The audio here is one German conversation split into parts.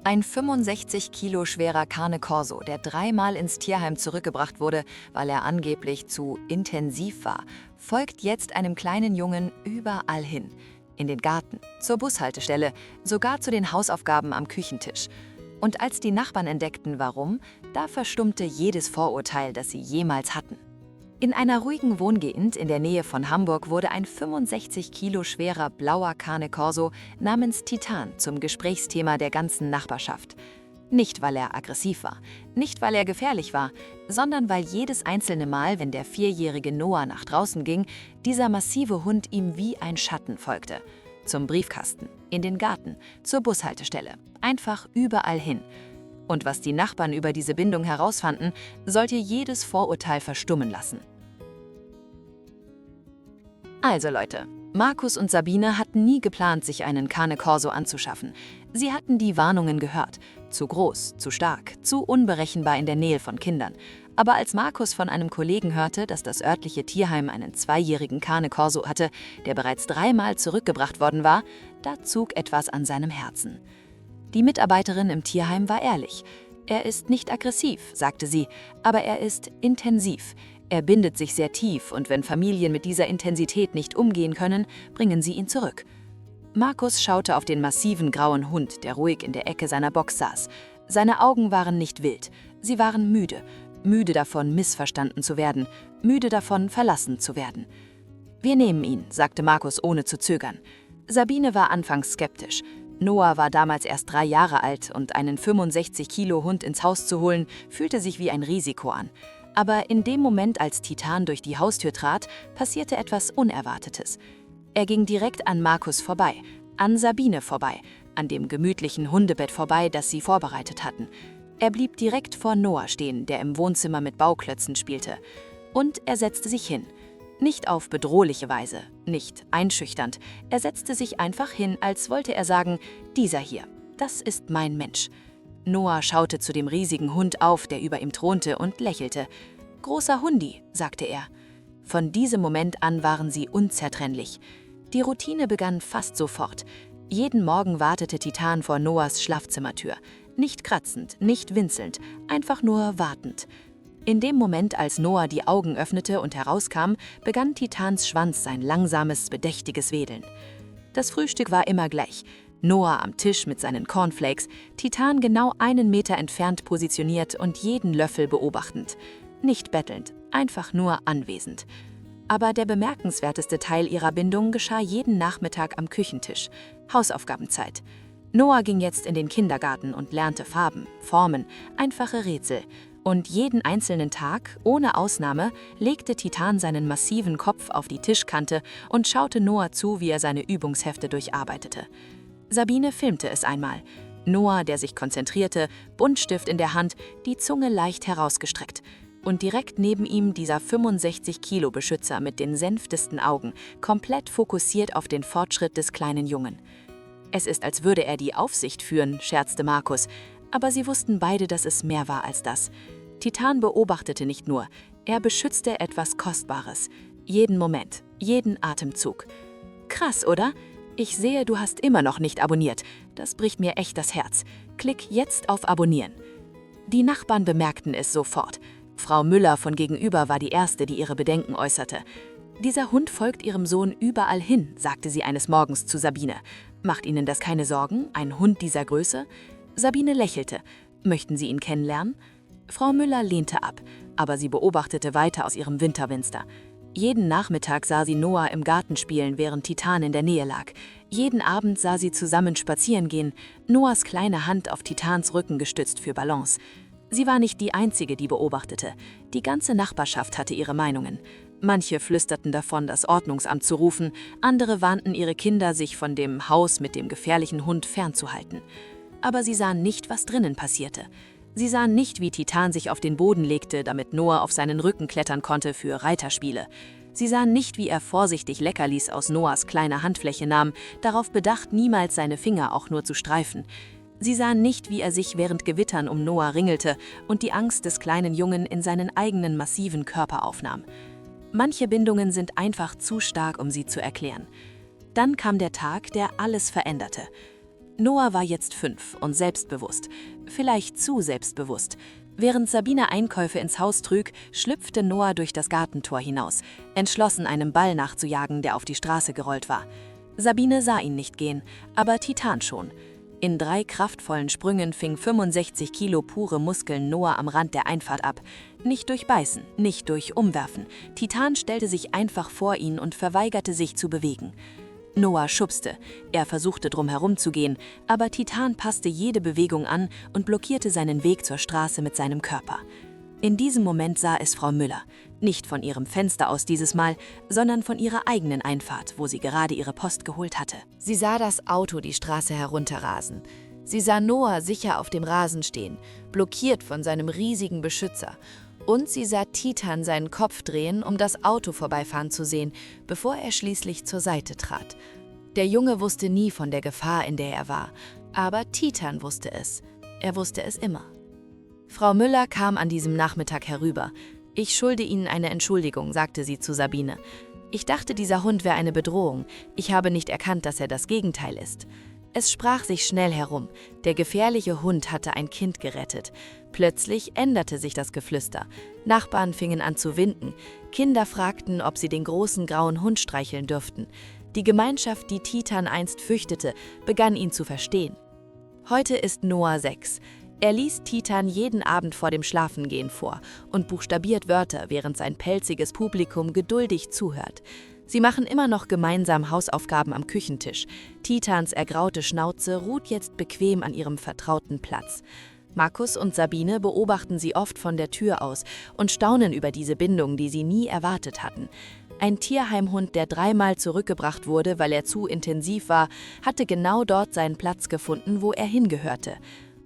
Ein 65 Kilo schwerer Cane Corso, der dreimal ins Tierheim zurückgebracht wurde, weil er angeblich zu intensiv war, folgt jetzt einem kleinen Jungen überall hin. In den Garten, zur Bushaltestelle, sogar zu den Hausaufgaben am Küchentisch. Und als die Nachbarn entdeckten, warum, da verstummte jedes Vorurteil, das sie jemals hatten. In einer ruhigen Wohngegend in der Nähe von Hamburg wurde ein 65 Kilo schwerer blauer Cane Corso namens Titan zum Gesprächsthema der ganzen Nachbarschaft. Nicht, weil er aggressiv war, nicht, weil er gefährlich war, sondern weil jedes einzelne Mal, wenn der 4-jährige Noah nach draußen ging, dieser massive Hund ihm wie ein Schatten folgte. Zum Briefkasten, in den Garten, zur Bushaltestelle, einfach überall hin. Und was die Nachbarn über diese Bindung herausfanden, sollte jedes Vorurteil verstummen lassen. Also Leute, Markus und Sabine hatten nie geplant, sich einen Cane Corso anzuschaffen. Sie hatten die Warnungen gehört. Zu groß, zu stark, zu unberechenbar in der Nähe von Kindern. Aber als Markus von einem Kollegen hörte, dass das örtliche Tierheim einen 2-jährigen Cane Corso hatte, der bereits 3-mal zurückgebracht worden war, da zog etwas an seinem Herzen. Die Mitarbeiterin im Tierheim war ehrlich. Er ist nicht aggressiv, sagte sie, aber er ist intensiv. Er bindet sich sehr tief und wenn Familien mit dieser Intensität nicht umgehen können, bringen sie ihn zurück. Markus schaute auf den massiven grauen Hund, der ruhig in der Ecke seiner Box saß. Seine Augen waren nicht wild, sie waren müde. Müde davon, missverstanden zu werden, müde davon, verlassen zu werden. »Wir nehmen ihn«, sagte Markus ohne zu zögern. Sabine war anfangs skeptisch. Noah war damals erst 3 Jahre alt und einen 65 Kilo Hund ins Haus zu holen, fühlte sich wie ein Risiko an. Aber in dem Moment, als Titan durch die Haustür trat, passierte etwas Unerwartetes. Er ging direkt an Markus vorbei, an Sabine vorbei, an dem gemütlichen Hundebett vorbei, das sie vorbereitet hatten. Er blieb direkt vor Noah stehen, der im Wohnzimmer mit Bauklötzen spielte. Und er setzte sich hin. Nicht auf bedrohliche Weise, nicht einschüchternd. Er setzte sich einfach hin, als wollte er sagen, dieser hier, das ist mein Mensch. Noah schaute zu dem riesigen Hund auf, der über ihm thronte, und lächelte. »Großer Hundi«, sagte er. Von diesem Moment an waren sie unzertrennlich. Die Routine begann fast sofort. Jeden Morgen wartete Titan vor Noahs Schlafzimmertür. Nicht kratzend, nicht winselnd, einfach nur wartend. In dem Moment, als Noah die Augen öffnete und herauskam, begann Titans Schwanz sein langsames, bedächtiges Wedeln. Das Frühstück war immer gleich. Noah am Tisch mit seinen Cornflakes, Titan genau 1 Meter entfernt positioniert und jeden Löffel beobachtend. Nicht bettelnd, einfach nur anwesend. Aber der bemerkenswerteste Teil ihrer Bindung geschah jeden Nachmittag am Küchentisch. Hausaufgabenzeit. Noah ging jetzt in den Kindergarten und lernte Farben, Formen, einfache Rätsel. Und jeden einzelnen Tag, ohne Ausnahme, legte Titan seinen massiven Kopf auf die Tischkante und schaute Noah zu, wie er seine Übungshefte durcharbeitete. Sabine filmte es einmal. Noah, der sich konzentrierte, Buntstift in der Hand, die Zunge leicht herausgestreckt. Und direkt neben ihm dieser 65-Kilo-Beschützer mit den sanftesten Augen, komplett fokussiert auf den Fortschritt des kleinen Jungen. Es ist, als würde er die Aufsicht führen, scherzte Markus. Aber sie wussten beide, dass es mehr war als das. Titan beobachtete nicht nur, er beschützte etwas Kostbares. Jeden Moment, jeden Atemzug. Krass, oder? Ich sehe, du hast immer noch nicht abonniert. Das bricht mir echt das Herz. Klick jetzt auf Abonnieren. Die Nachbarn bemerkten es sofort. Frau Müller von gegenüber war die Erste, die ihre Bedenken äußerte. »Dieser Hund folgt ihrem Sohn überall hin«, sagte sie eines Morgens zu Sabine. »Macht Ihnen das keine Sorgen, ein Hund dieser Größe?« Sabine lächelte. »Möchten Sie ihn kennenlernen?« Frau Müller lehnte ab, aber sie beobachtete weiter aus ihrem Winterfenster. Jeden Nachmittag sah sie Noah im Garten spielen, während Titan in der Nähe lag. Jeden Abend sah sie zusammen spazieren gehen, Noahs kleine Hand auf Titans Rücken gestützt für Balance. Sie war nicht die Einzige, die beobachtete. Die ganze Nachbarschaft hatte ihre Meinungen. Manche flüsterten davon, das Ordnungsamt zu rufen, andere warnten ihre Kinder, sich von dem Haus mit dem gefährlichen Hund fernzuhalten. Aber sie sahen nicht, was drinnen passierte. Sie sahen nicht, wie Titan sich auf den Boden legte, damit Noah auf seinen Rücken klettern konnte für Reiterspiele. Sie sahen nicht, wie er vorsichtig Leckerlis aus Noahs kleiner Handfläche nahm, darauf bedacht, niemals seine Finger auch nur zu streifen. Sie sahen nicht, wie er sich während Gewittern um Noah ringelte und die Angst des kleinen Jungen in seinen eigenen massiven Körper aufnahm. Manche Bindungen sind einfach zu stark, um sie zu erklären. Dann kam der Tag, der alles veränderte. Noah war jetzt 5 und selbstbewusst, vielleicht zu selbstbewusst. Während Sabine Einkäufe ins Haus trug, schlüpfte Noah durch das Gartentor hinaus, entschlossen, einem Ball nachzujagen, der auf die Straße gerollt war. Sabine sah ihn nicht gehen, aber Titan schon. In 3 kraftvollen Sprüngen fing 65 Kilo pure Muskeln Noah am Rand der Einfahrt ab. Nicht durch Beißen, nicht durch Umwerfen. Titan stellte sich einfach vor ihn und verweigerte sich zu bewegen. Noah schubste. Er versuchte drum herumzugehen, aber Titan passte jede Bewegung an und blockierte seinen Weg zur Straße mit seinem Körper. In diesem Moment sah es Frau Müller. Nicht von ihrem Fenster aus dieses Mal, sondern von ihrer eigenen Einfahrt, wo sie gerade ihre Post geholt hatte. Sie sah das Auto die Straße herunterrasen. Sie sah Noah sicher auf dem Rasen stehen, blockiert von seinem riesigen Beschützer. Und sie sah Titan seinen Kopf drehen, um das Auto vorbeifahren zu sehen, bevor er schließlich zur Seite trat. Der Junge wusste nie von der Gefahr, in der er war. Aber Titan wusste es. Er wusste es immer. Frau Müller kam an diesem Nachmittag herüber. »Ich schulde Ihnen eine Entschuldigung«, sagte sie zu Sabine. »Ich dachte, dieser Hund wäre eine Bedrohung. Ich habe nicht erkannt, dass er das Gegenteil ist.« Es sprach sich schnell herum. Der gefährliche Hund hatte ein Kind gerettet. Plötzlich änderte sich das Geflüster. Nachbarn fingen an zu winken. Kinder fragten, ob sie den großen grauen Hund streicheln dürften. Die Gemeinschaft, die Titan einst fürchtete, begann ihn zu verstehen. Heute ist Noah 6. Er liest Titan jeden Abend vor dem Schlafengehen vor und buchstabiert Wörter, während sein pelziges Publikum geduldig zuhört. Sie machen immer noch gemeinsam Hausaufgaben am Küchentisch. Titans ergraute Schnauze ruht jetzt bequem an ihrem vertrauten Platz. Markus und Sabine beobachten sie oft von der Tür aus und staunen über diese Bindung, die sie nie erwartet hatten. Ein Tierheimhund, der 3-mal zurückgebracht wurde, weil er zu intensiv war, hatte genau dort seinen Platz gefunden, wo er hingehörte.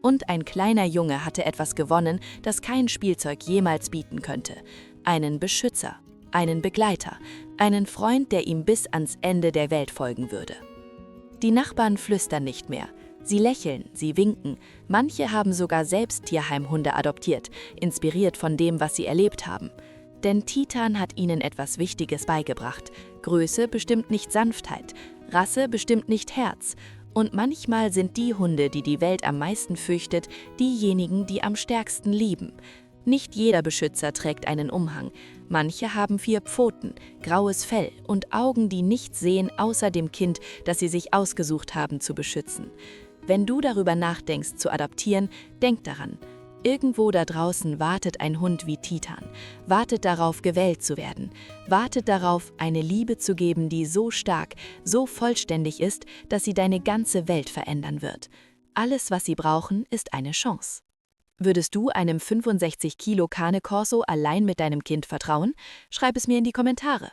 Und ein kleiner Junge hatte etwas gewonnen, das kein Spielzeug jemals bieten könnte. Einen Beschützer, einen Begleiter, einen Freund, der ihm bis ans Ende der Welt folgen würde. Die Nachbarn flüstern nicht mehr. Sie lächeln, sie winken. Manche haben sogar selbst Tierheimhunde adoptiert, inspiriert von dem, was sie erlebt haben. Denn Titan hat ihnen etwas Wichtiges beigebracht. Größe bestimmt nicht Sanftheit, Rasse bestimmt nicht Herz. Und manchmal sind die Hunde, die die Welt am meisten fürchtet, diejenigen, die am stärksten lieben. Nicht jeder Beschützer trägt einen Umhang. Manche haben 4 Pfoten, graues Fell und Augen, die nichts sehen, außer dem Kind, das sie sich ausgesucht haben zu beschützen. Wenn du darüber nachdenkst, zu adoptieren, denk daran. Irgendwo da draußen wartet ein Hund wie Titan, wartet darauf, gewählt zu werden, wartet darauf, eine Liebe zu geben, die so stark, so vollständig ist, dass sie deine ganze Welt verändern wird. Alles, was sie brauchen, ist eine Chance. Würdest du einem 65 Kilo Cane Corso allein mit deinem Kind vertrauen? Schreib es mir in die Kommentare.